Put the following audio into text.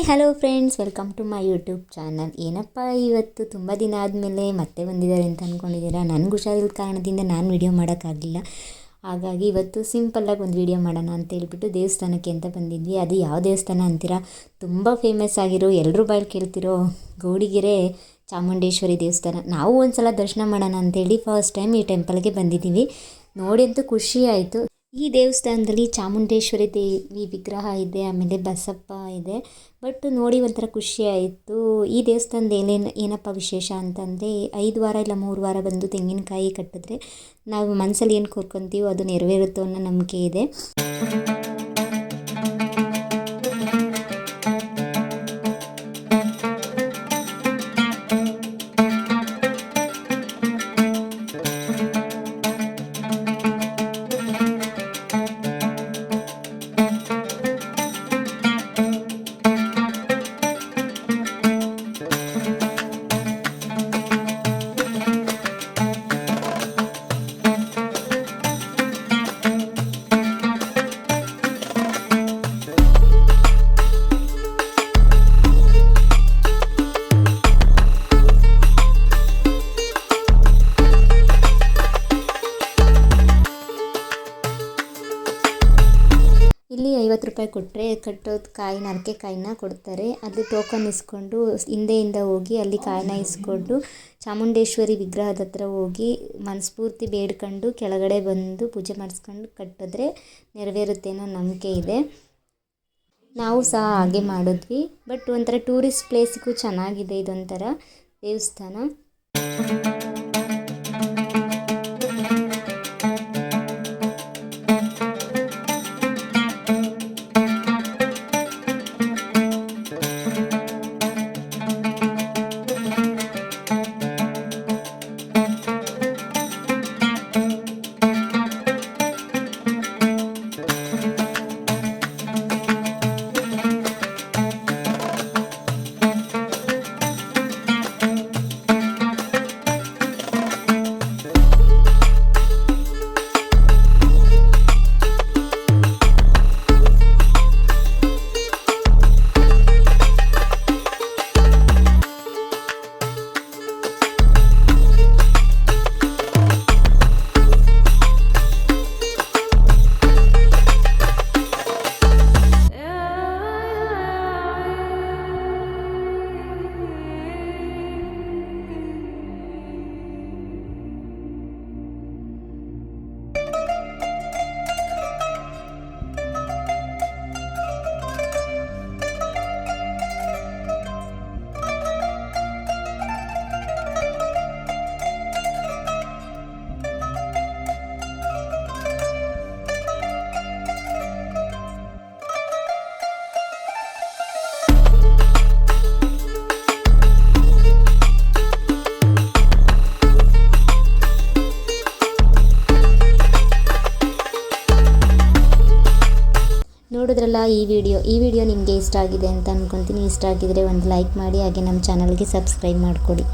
Hello friends, welcome to my YouTube channel. ಏನಪ್ಪ ಇವತ್ತು ತುಂಬ ದಿನ ಆದಮೇಲೆ ಮತ್ತೆ ಬಂದಿದ್ದಾರೆ ಅಂತ ಅಂದ್ಕೊಂಡಿದ್ದೀರಾ. ನನಗೆ ಹುಷಾರಿಲ್ಲದ ಕಾರಣದಿಂದ ನಾನು ವಿಡಿಯೋ ಮಾಡೋಕ್ಕಾಗಲಿಲ್ಲ. ಹಾಗಾಗಿ ಇವತ್ತು ಸಿಂಪಲ್ಲಾಗಿ ಒಂದು ವಿಡಿಯೋ ಮಾಡೋಣ ಅಂತ ಹೇಳ್ಬಿಟ್ಟು ದೇವಸ್ಥಾನಕ್ಕೆ ಅಂತ ಬಂದಿದ್ವಿ. ಅದು ಯಾವ ದೇವಸ್ಥಾನ ಅಂತೀರಾ? ತುಂಬ ಫೇಮಸ್ ಆಗಿರೋ, ಎಲ್ಲರೂ ಬಾಯಲ್ಲಿ ಕೇಳ್ತಿರೋ ಗೌಡಿಗೆರೆ ಚಾಮುಂಡೇಶ್ವರಿ ದೇವಸ್ಥಾನ. ನಾವು ಒಂದು ಸಲ ದರ್ಶನ ಮಾಡೋಣ ಅಂತೇಳಿ ಫಸ್ಟ್ ಟೈಮ್ ಈ ಟೆಂಪಲ್ಗೆ ಬಂದಿದ್ದೀವಿ. ನೋಡಿ ಅಂತೂ ಖುಷಿ ಆಯಿತು. ಈ ದೇವಸ್ಥಾನದಲ್ಲಿ ಚಾಮುಂಡೇಶ್ವರಿ ದೇವಿ ವಿಗ್ರಹ ಇದೆ, ಆಮೇಲೆ ಬಸಪ್ಪ ಇದೆ. ಬಟ್ ನೋಡಿ ಒಂಥರ ಖುಷಿ ಆಯಿತು. ಈ ದೇವಸ್ಥಾನದ ಏನಪ್ಪ ವಿಶೇಷ ಅಂತಂದರೆ 5 ವಾರ ಇಲ್ಲ 3 ವಾರ ಬಂದು ತೆಂಗಿನಕಾಯಿ ಕಟ್ಟಿದ್ರೆ ನಾವು ಮನಸ್ಸಲ್ಲಿ ಏನು ಕೋರ್ಕೊತೀವೋ ಅದು ನೆರವೇರುತ್ತೋ ಅನ್ನೋ ನಂಬಿಕೆ ಇದೆ. ಇಲ್ಲಿ 50 ರೂಪಾಯಿ ಕೊಟ್ಟರೆ ಕಟ್ಟೋದು ಕಾಯಿನ, ಅರಕೆ ಕಾಯಿನ ಕೊಡ್ತಾರೆ. ಅಲ್ಲಿ ಟೋಕನ್ ಇಸ್ಕೊಂಡು ಹಿಂದೆಯಿಂದ ಹೋಗಿ ಅಲ್ಲಿ ಕಾಯಿನ ಇಸ್ಕೊಂಡು ಚಾಮುಂಡೇಶ್ವರಿ ವಿಗ್ರಹದ ಹತ್ರ ಹೋಗಿ ಮನಸ್ಫೂರ್ತಿ ಬೇಡ್ಕೊಂಡು ಕೆಳಗಡೆ ಬಂದು ಪೂಜೆ ಮಾಡಿಸ್ಕೊಂಡು ಕಟ್ಟಿದ್ರೆ ನೆರವೇರುತ್ತೆ ಅನ್ನೋ ನಂಬಿಕೆ ಇದೆ. ನಾವು ಸಹ ಹಾಗೆ ಮಾಡಿದ್ವಿ. ಬಟ್ ಒಂಥರ ಟೂರಿಸ್ಟ್ ಪ್ಲೇಸಿಗೂ ಚೆನ್ನಾಗಿದೆ ಇದೊಂಥರ ದೇವಸ್ಥಾನ. ನೋಡಿದ್ರಲ್ಲ ಈ ವಿಡಿಯೋ ನಿಮಗೆ ಇಷ್ಟ ಆಗಿದೆ ಅಂತ ಅಂದ್ಕೊತೀನಿ. ಇಷ್ಟ ಆಗಿದರೆ ಒಂದು ಲೈಕ್ ಮಾಡಿ, ಹಾಗೆ ನಮ್ಮ ಚಾನಲ್ಗೆ ಸಬ್ಸ್ಕ್ರೈಬ್ ಮಾಡಿಕೊಡಿ.